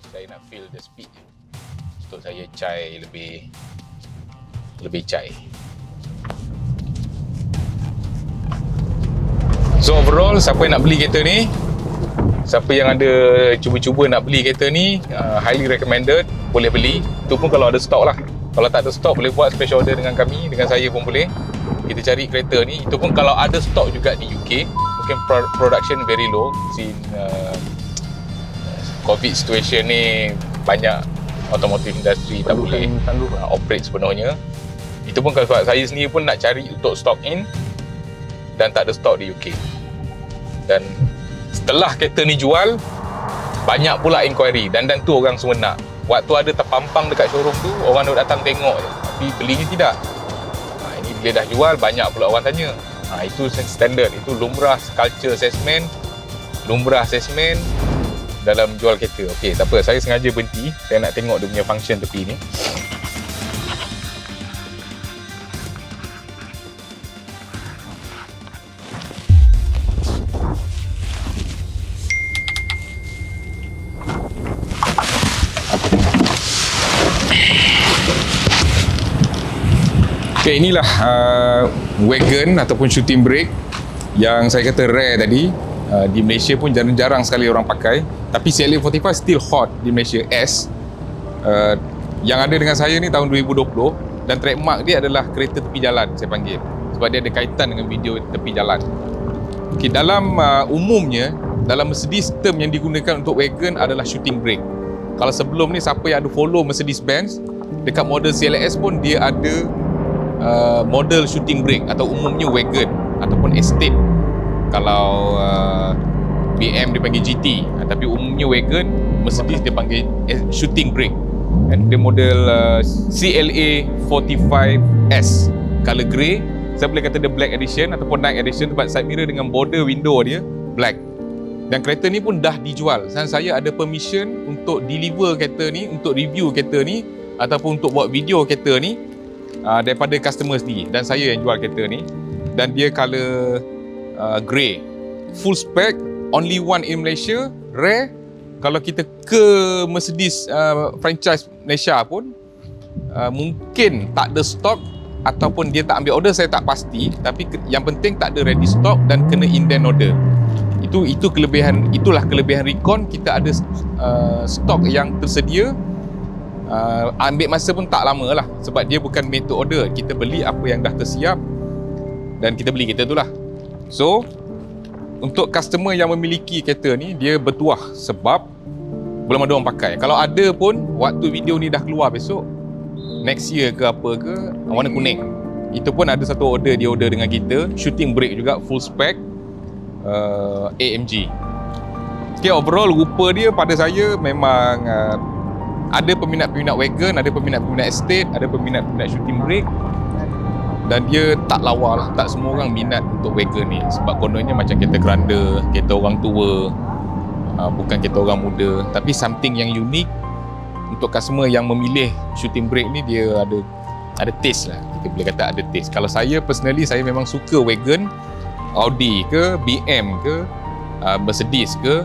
Saya nak feel the speed untuk saya cai lebih cai. So overall, siapa yang nak beli kereta ni, siapa yang ada cuba-cuba nak beli kereta ni, highly recommended, boleh beli. Itu pun kalau ada stok lah. Kalau tak ada stok, boleh buat special order dengan kami, dengan saya pun boleh. Kita cari kereta ni. Itu pun kalau ada stok juga di UK. Mungkin production very low since COVID situation ni, banyak automotive industry tak boleh operate sepenuhnya. Itu pun kalau saya sendiri pun nak cari untuk stock in dan tak ada stok di UK. Dan setelah kereta ni jual, banyak pula inquiry dan tu orang semua nak. Waktu ada terpampang dekat showroom tu, orang nak datang tengok je, tapi beli ni tidak. Ini bila dah jual, banyak pula orang tanya. Itu standard, itu lumrah culture assessment, lumrah assessment dalam jual kereta. Okey, tak apa, saya sengaja berhenti, saya nak tengok dia punya function tepi ni. Okay, inilah wagon ataupun shooting brake yang saya kata rare tadi. Di Malaysia pun jarang-jarang sekali orang pakai. Tapi CLA45 still hot di Malaysia S. Yang ada dengan saya ni tahun 2020 dan trademark dia adalah kereta tepi jalan, saya panggil. Sebab dia ada kaitan dengan video tepi jalan. Okay, dalam umumnya, dalam Mercedes term yang digunakan untuk wagon adalah shooting brake. Kalau sebelum ni, siapa yang ada follow Mercedes-Benz, dekat model CLS pun dia ada model shooting brake atau umumnya wagon ataupun estate. Kalau BM dia panggil GT, tapi umumnya wagon, Mercedes dia panggil shooting brake. Dan dia model CLA 45S color grey. Saya boleh kata dia black edition ataupun night edition sebab side mirror dengan border window dia black. Dan kereta ni pun dah dijual. Dan saya ada permission untuk deliver kereta ni, untuk review kereta ni ataupun untuk buat video kereta ni daripada customer sendiri, dan saya yang jual kereta ni. Dan dia color grey, full spec, only one in Malaysia, rare. Kalau kita ke Mercedes franchise Malaysia pun mungkin tak ada stok ataupun dia tak ambil order, saya tak pasti. Tapi yang penting tak ada ready stock dan kena indent order. Itu kelebihan, itulah kelebihan Recon. Kita ada stok yang tersedia. Ambil masa pun tak lama lah sebab dia bukan made to order. Kita beli apa yang dah tersiap dan kita beli kereta tu lah. So untuk customer yang memiliki kereta ni, dia bertuah sebab belum ada orang pakai. Kalau ada pun, waktu video ni dah keluar besok, next year ke apa ke, warna kuning. Itu pun ada satu order, dia order dengan kita, shooting brake juga, full spec, AMG. Okay, overall rupa dia pada saya memang ada peminat-peminat wagon, ada peminat-peminat estate, ada peminat-peminat shooting brake. Dan dia tak lawa lah, tak semua orang minat untuk wagon ni. Sebab kononnya macam kereta keranda, kereta orang tua, bukan kereta orang muda. Tapi something yang unik untuk customer yang memilih shooting brake ni, dia ada taste lah. Kita boleh kata ada taste. Kalau saya personally, saya memang suka wagon, Audi ke, BM ke, Mercedes ke,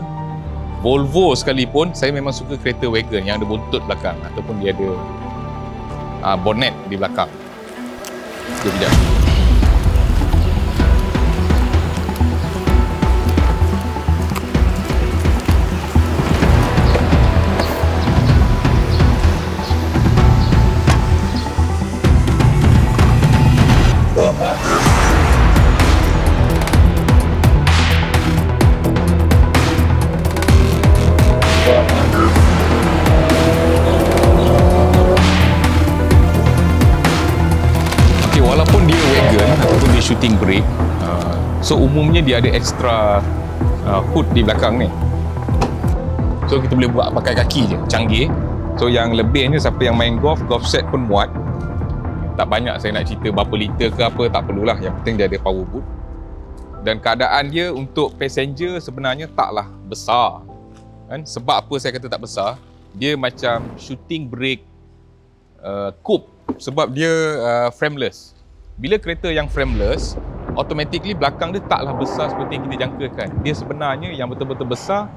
Volvo sekalipun, saya memang suka kereta wagon yang ada buntut belakang ataupun dia ada bonnet di belakang. Itu sekejap. Shooting brake, so umumnya dia ada extra hood di belakang ni, so kita boleh buat pakai kaki je, canggih. So yang lebihnya, siapa yang main golf set pun muat. Tak banyak saya nak cerita berapa liter ke apa, tak perlulah, yang penting dia ada power boot. Dan keadaan dia untuk passenger sebenarnya taklah besar kan. Sebab apa saya kata tak besar, dia macam shooting brake coupe sebab dia frameless. Bila kereta yang frameless, automatically belakang dia taklah besar seperti yang kita jangkakan. Dia sebenarnya yang betul-betul besar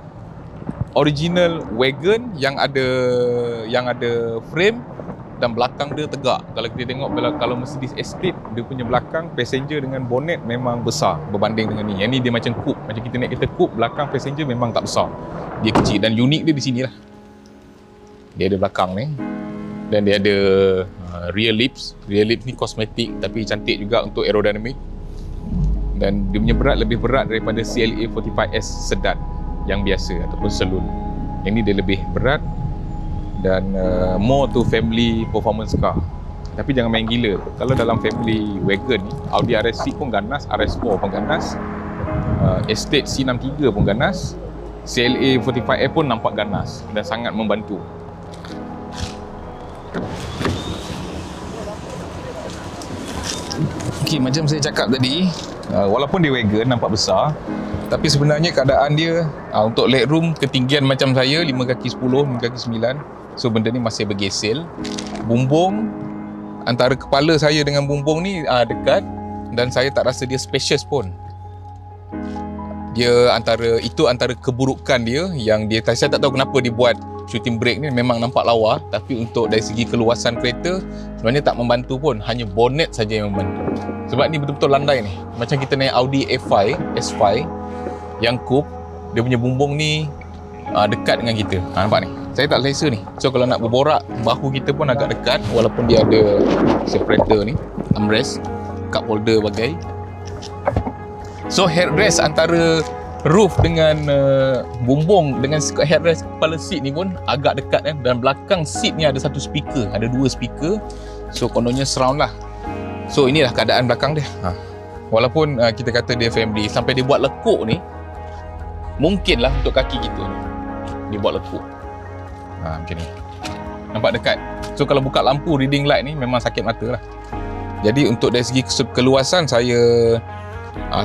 original wagon yang ada frame dan belakang dia tegak. Kalau kita tengok kalau Mercedes Estate, dia punya belakang passenger dengan bonnet memang besar berbanding dengan ni. Yang ni dia macam coupe, macam kita naik kereta coupe, belakang passenger memang tak besar. Dia kecil dan unik dia di sini lah. Dia ada belakang ni. Dan dia ada rear lips. Rear lips ni kosmetik tapi cantik juga untuk aerodinamik. Dan dia punya berat lebih berat daripada CLA 45S sedan yang biasa ataupun saloon. Yang ni dia lebih berat dan more to family performance car. Tapi jangan main gila. Kalau dalam family wagon ni, Audi RS6 pun ganas, RS4 pun ganas, Estate C63 pun ganas, CLA 45F pun nampak ganas dan sangat membantu. Okay, macam saya cakap tadi, walaupun dia wagon nampak besar, tapi sebenarnya keadaan dia untuk legroom ketinggian macam saya 5 kaki 10, 5 kaki 9, so benda ni masih bergesel. Bumbung antara kepala saya dengan bumbung ni dekat, dan saya tak rasa dia spacious pun. Dia antara keburukan dia yang dia, saya tak tahu kenapa dia buat shooting brake ni memang nampak lawa, tapi untuk dari segi keluasan kereta sebenarnya tak membantu pun, hanya bonnet saja yang membantu. Sebab ni betul-betul landai ni. Macam kita naik Audi S5 yang coupe, dia punya bumbung ni dekat dengan kita. Nampak ni? Saya tak selesa ni. So kalau nak berborak, bahu kita pun agak dekat, walaupun dia ada separator ni, armrest, cup holder bagai. So headrest antara roof dengan bumbung dengan headrest kepala seat ni pun agak dekat kan. Dan belakang seat ni ada satu speaker, ada 2 speaker. So kononnya surround lah. So inilah keadaan belakang dia. Walaupun kita kata dia family, sampai dia buat lekuk ni, mungkinlah untuk kaki kita ni dia buat lekuk. Macam ni. Nampak dekat. So kalau buka lampu reading light ni memang sakit mata lah. Jadi untuk dari segi keluasan saya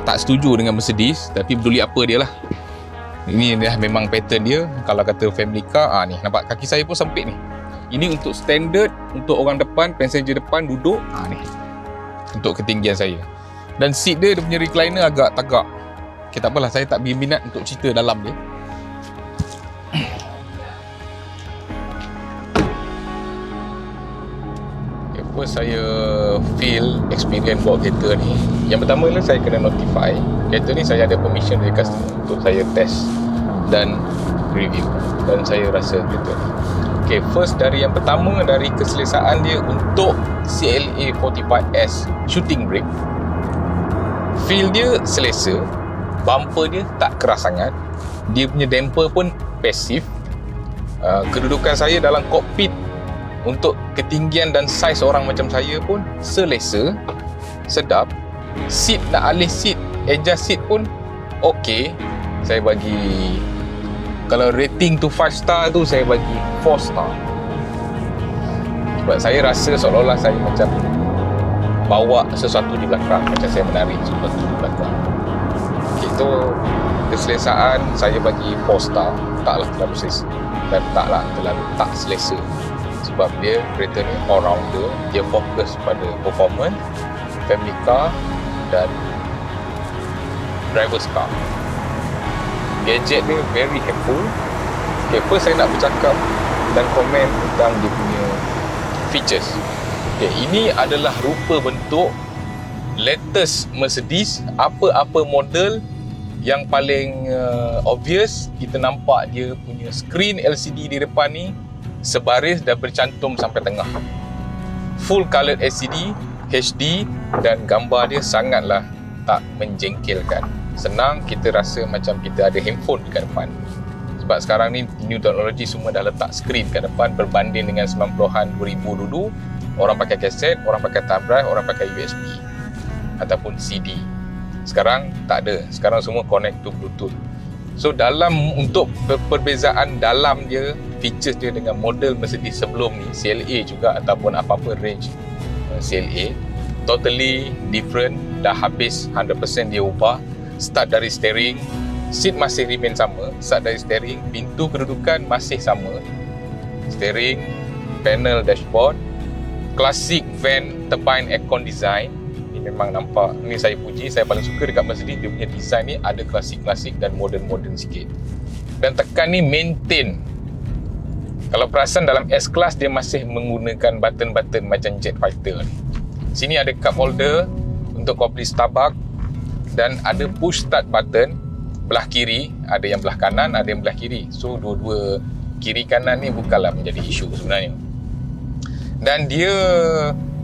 tak setuju dengan Mercedes, tapi peduli apa dia lah. Ini dah memang pattern dia. Kalau kata family car, ni nampak kaki saya pun sempit ni. Ini untuk standard, untuk orang depan, passenger depan duduk, ni untuk ketinggian saya. Dan seat dia punya recliner agak tegak. Okay, tak apalah, saya tak berminat untuk cerita dalam dia. First saya feel experience bawa kereta ni. Yang pertama lah, saya kena notify kereta ni saya ada permission dari customer untuk saya test dan review, dan saya rasa kereta ni okay. First dari yang pertama, dari keselesaan dia untuk CLA 45S shooting brake, feel dia selesa. Bumper dia tak keras sangat, dia punya damper pun pasif. Kedudukan saya dalam kokpit untuk ketinggian dan saiz orang macam saya pun selesa, sedap. Seat, nak alih seat, adjust seat pun okey. Saya bagi, kalau rating tu 5 star tu, saya bagi 4 star. Sebab saya rasa seolah-olah saya macam bawa sesuatu di belakang, macam saya menarik sesuatu di belakang. Okay, itu keselesaan saya bagi 4 star. Taklah terlalu selesa dan taklah terlalu tak selesa. Sebab dia kereta ni all rounder, dia fokus pada performance, family car dan driver's car. Gadget dia very helpful. Okay, first saya nak bercakap dan komen tentang dia punya features. Okay, ini adalah rupa bentuk latest Mercedes. Apa-apa model yang paling obvious, kita nampak dia punya screen LCD di depan ni sebaris dan bercantum sampai tengah. Full coloured LCD, HD, dan gambar dia sangatlah tak menjengkelkan. Senang kita rasa macam kita ada handphone dekat depan. Sebab sekarang ni new teknologi semua dah letak screen kat depan, berbanding dengan 90-an 2000 dulu. Orang pakai kaset, orang pakai thumb drive, orang pakai USB ataupun CD. Sekarang tak ada. Sekarang semua connect to Bluetooth. So untuk perbezaan dalam dia, features dia dengan model Mercedes sebelum ni, CLA juga ataupun apa-apa range CLA, totally different. Dah habis 100% dia ubah. Start dari steering, seat masih remain sama. Start dari steering, pintu kedudukan masih sama. Steering, panel dashboard, klasik van turbine aircon design. Ini memang nampak, ni saya puji, saya paling suka dekat Mercedes, dia punya design ni ada klasik-klasik dan modern-modern sikit. dan tekan ni maintain. Kalau perasan dalam S-Class dia masih menggunakan button-button macam Jet Fighter ni. Sini ada cup holder untuk kau beli Starbucks dan ada push start button belah kiri, ada yang belah kanan, ada yang belah kiri. So dua-dua kiri kanan ni bukanlah menjadi isu sebenarnya. Dan dia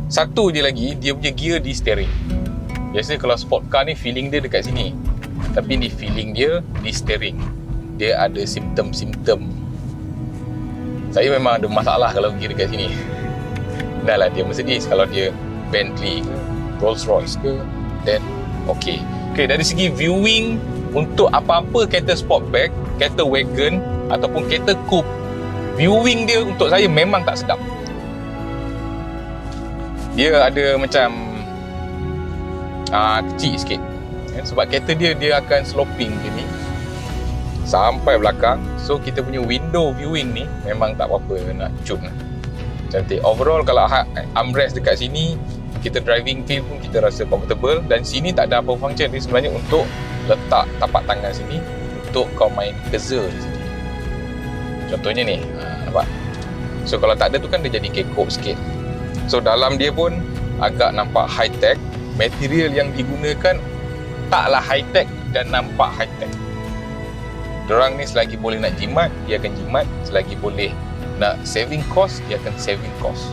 satu je lagi, dia punya gear di steering. Biasa kalau sport car ni feeling dia dekat sini, tapi ni feeling dia di steering. Dia ada simptom-simptom. Saya memang ada masalah kalau gear dekat sini. Dah lah dia Mercedes, kalau dia Bentley ke Rolls Royce ke, then okay. Okay, dari segi viewing untuk apa-apa kereta sportback, kereta wagon ataupun kereta coupe, viewing dia untuk saya memang tak sedap. Dia ada macam kecil sikit, sebab kereta dia akan sloping je ni sampai belakang. So kita punya window viewing ni memang tak apa-apa nak cun lah. Cantik. Overall kalau armrest dekat sini, kita driving feel pun kita rasa comfortable. Dan sini tak ada apa function, dia sebenarnya untuk letak tapak tangan sini untuk kau main puzzle di sini. Contohnya ni, nampak? So kalau tak ada tu kan dia jadi kekok sikit. So dalam dia pun agak nampak high tech. Material yang digunakan taklah high tech dan nampak high tech. Diorang ni selagi boleh nak jimat, dia akan jimat. Selagi boleh nak saving cost, dia akan saving cost.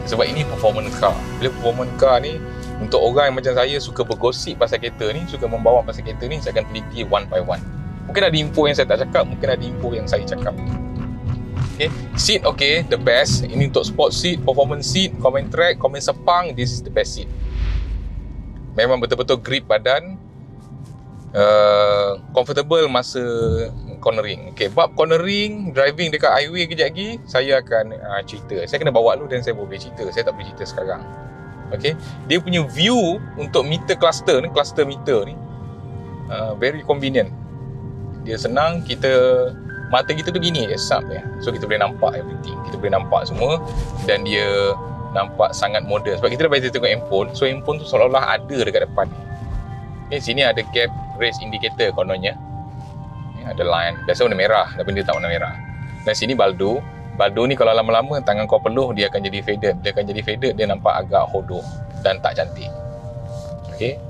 Sebab ini performance car. Bila performance car ni, untuk orang yang macam saya suka bergosip pasal kereta ni, suka membawa pasal kereta ni, saya akan teliti one by one. Mungkin ada info yang saya tak cakap, mungkin ada info yang saya cakap. Okay. Seat okay, the best. Ini untuk sport seat, performance seat, common track, common sepang, this is the best seat. Memang betul-betul grip badan, comfortable masa cornering. Okay, bab cornering, driving dekat highway kejap lagi saya akan cerita. Saya kena bawa dulu dan saya boleh cerita. Saya tak boleh cerita sekarang. Okay, dia punya view untuk meter cluster ni, cluster meter ni very convenient. Dia senang, mata kita tu gini je, sub je. So kita boleh nampak everything. Kita boleh nampak semua dan dia nampak sangat moden. Sebab kita dah biasa tengok handphone, so handphone tu seolah-olah ada dekat depan. Okay, sini ada gap race indicator kononnya. Ada line, biasa warna merah, tapi dia tak warna merah. Dan sini baldo. Baldo ni kalau lama-lama tangan kau peluh, dia akan jadi faded. Dia akan jadi faded, dia nampak agak hodoh dan tak cantik. Okay.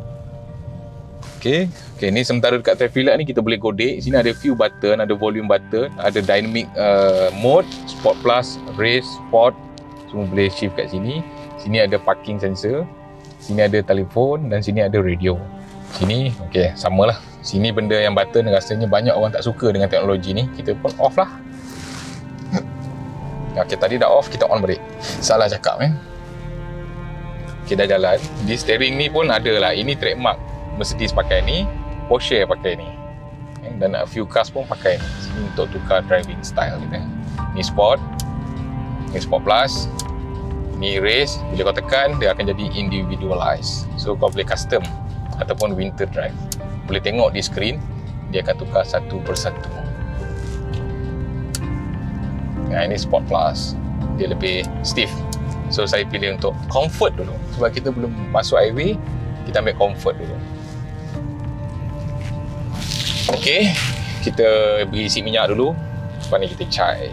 Okay, ni sementara dekat traffic light ni kita boleh godek. Sini ada few button, ada volume button, ada dynamic mode, sport plus, race, sport. Semua boleh shift kat sini. Sini ada parking sensor. Sini ada telefon dan sini ada radio. Sini, okay, samalah. Sini benda yang button rasanya banyak orang tak suka dengan teknologi ni. Kita pun off lah. Okay, tadi dah off, kita on balik. Salah cakap Okay, dah jalan. Di steering ni pun ada lah. Ini trademark Mercedes pakai ni, Porsche pakai ni. Dan a few cars pun pakai ni. Sini untuk tukar driving style kita. Ni sport. Ni sport plus. Ni race. Bila kau tekan, dia akan jadi individualized. So kau boleh custom ataupun winter drive. Boleh tengok di skrin, dia akan tukar satu persatu. Ini sport plus, dia lebih stiff. So saya pilih untuk comfort dulu. Sebab kita belum masuk highway, kita ambil comfort dulu. Okay, kita beri isi minyak dulu. Lepas ni kita cai.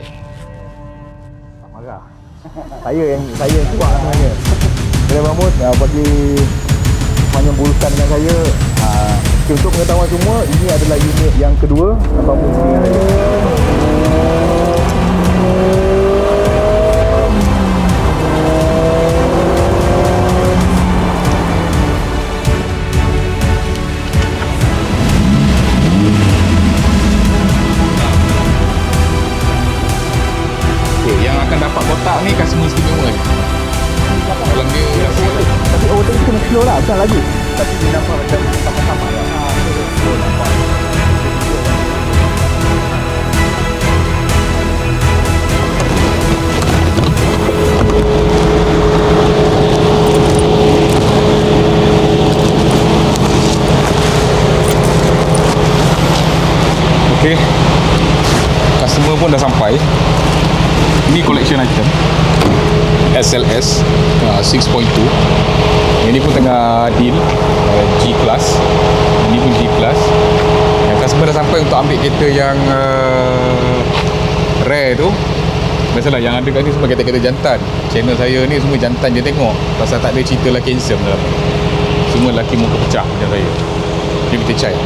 Tak marah. Saya yang kuat sebenarnya. Bila Mahmud bagi banyak burukan dengan saya. Untuk pengetahuan semua, ini adalah unit yang kedua Abang Mus dengan saya. Okay, yang akan dapat kotak ni customer istimewa ni. Dalam dia Tapi overtake kita kena slow lah, bukan lagi. Tapi dia nampak macam sama-sama lah. Okay, customer pun dah sampai. Ini collection item SLS 6.2. Ini pun tengah deal G-Class. Ini pun G-Class. Yang customer dah sampai untuk ambil kereta yang rare tu. Biasalah yang ada kat ni semua kereta-kereta jantan. Channel saya ni semua jantan je tengok. Pasal tak ada cerita lelaki handsome dalam ni. Semua lelaki muka pecah macam saya. Jadi kita cai.